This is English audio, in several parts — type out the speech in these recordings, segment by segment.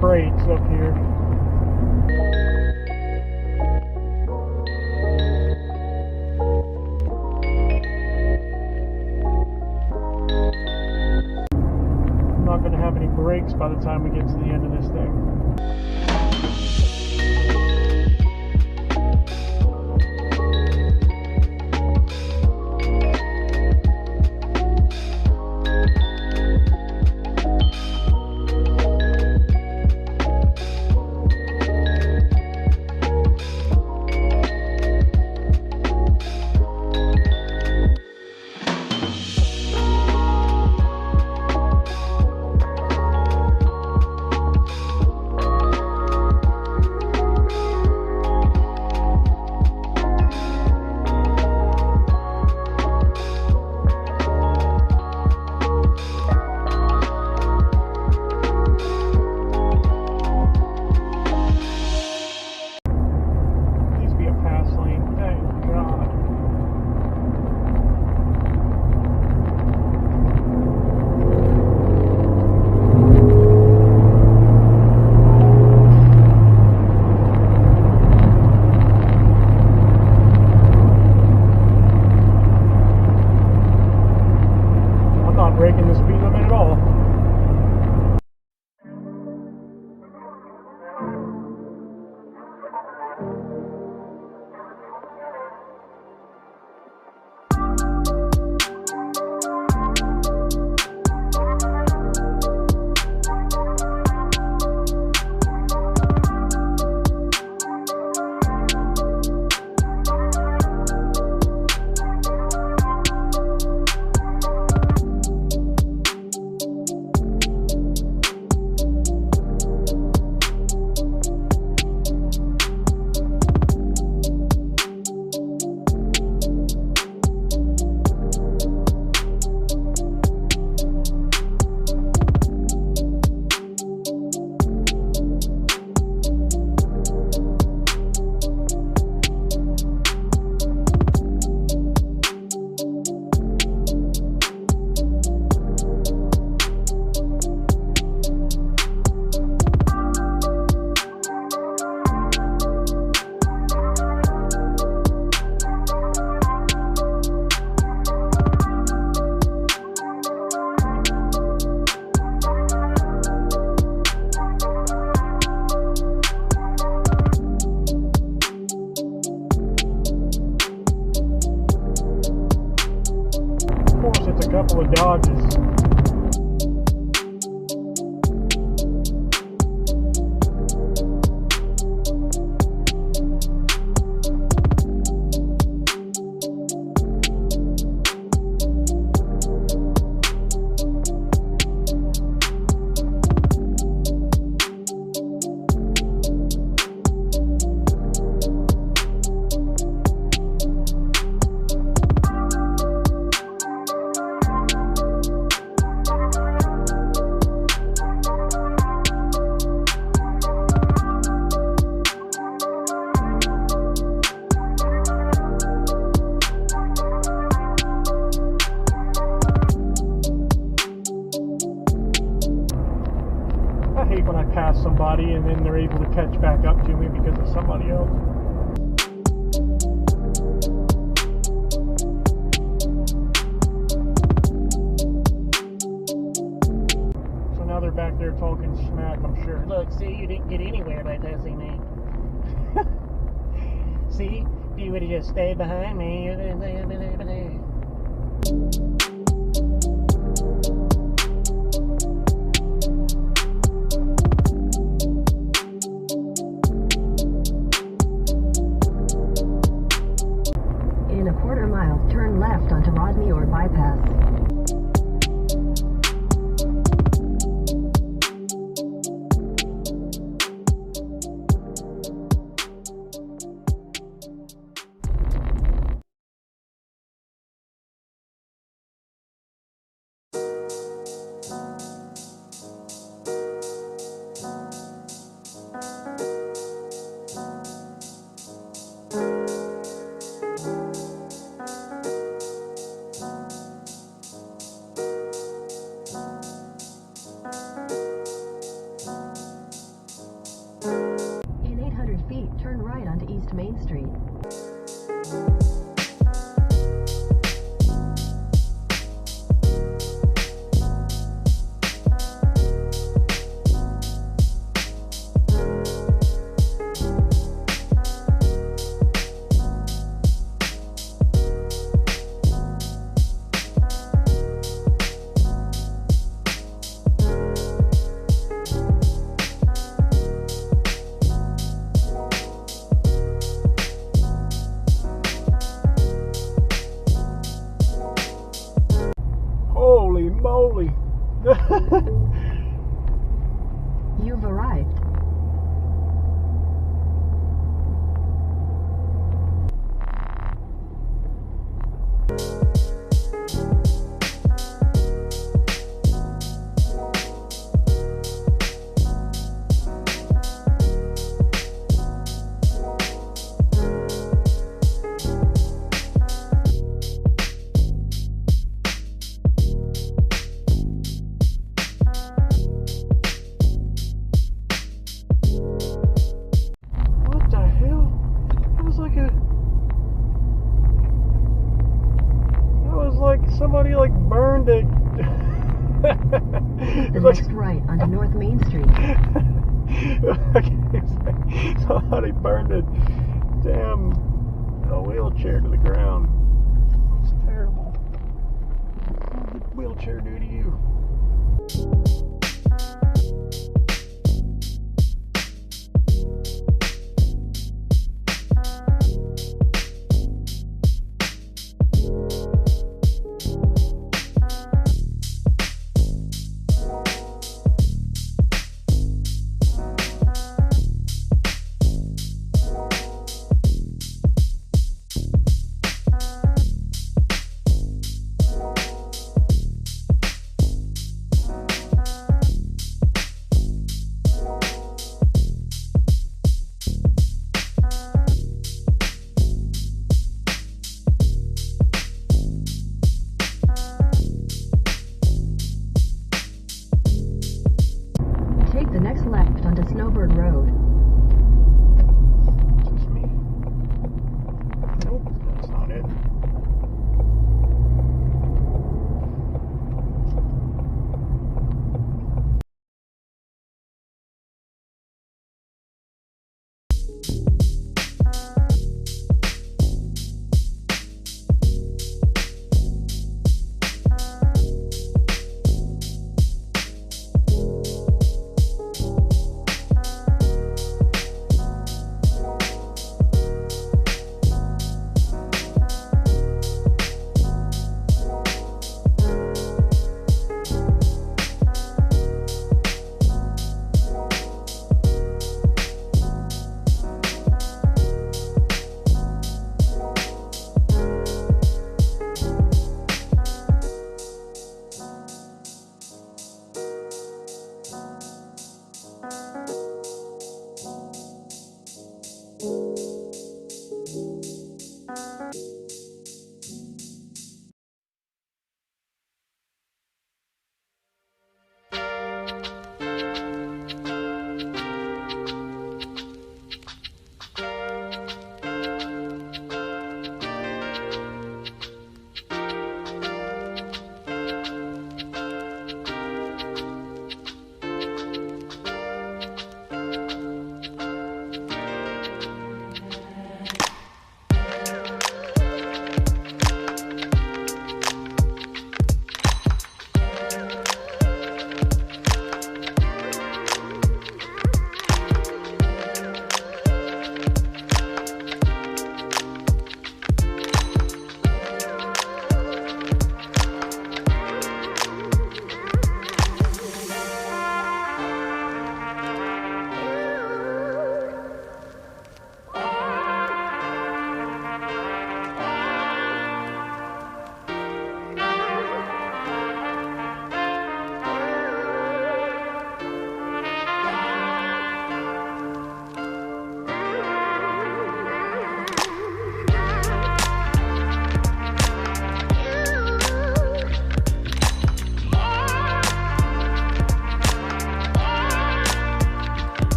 Brakes up here. I'm not going to have any brakes by the time we get to the end of this thing. Breaking the speed limit at all. It's a couple of Dodges. past somebody and then they're able to catch back up to me because of somebody else. So now they're back there talking smack, I'm sure. Look, see, you didn't get anywhere by dosing me. See, if you would have just stayed behind me, you'd have been. In a quarter mile, turn left onto Rodney or bypass. In 800 feet, turn right onto East Main Street. Holy moly! You've arrived. What the hell? That was like somebody like burned it. The next right onto North Main Street. Somebody burned a damn wheelchair to the ground. It's terrible. What did the wheelchair do to you?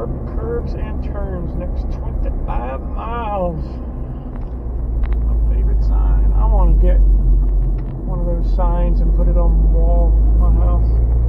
sharp curves and turns next 25 miles. My favorite sign. I want to get one of those signs and put it on the wall of my house.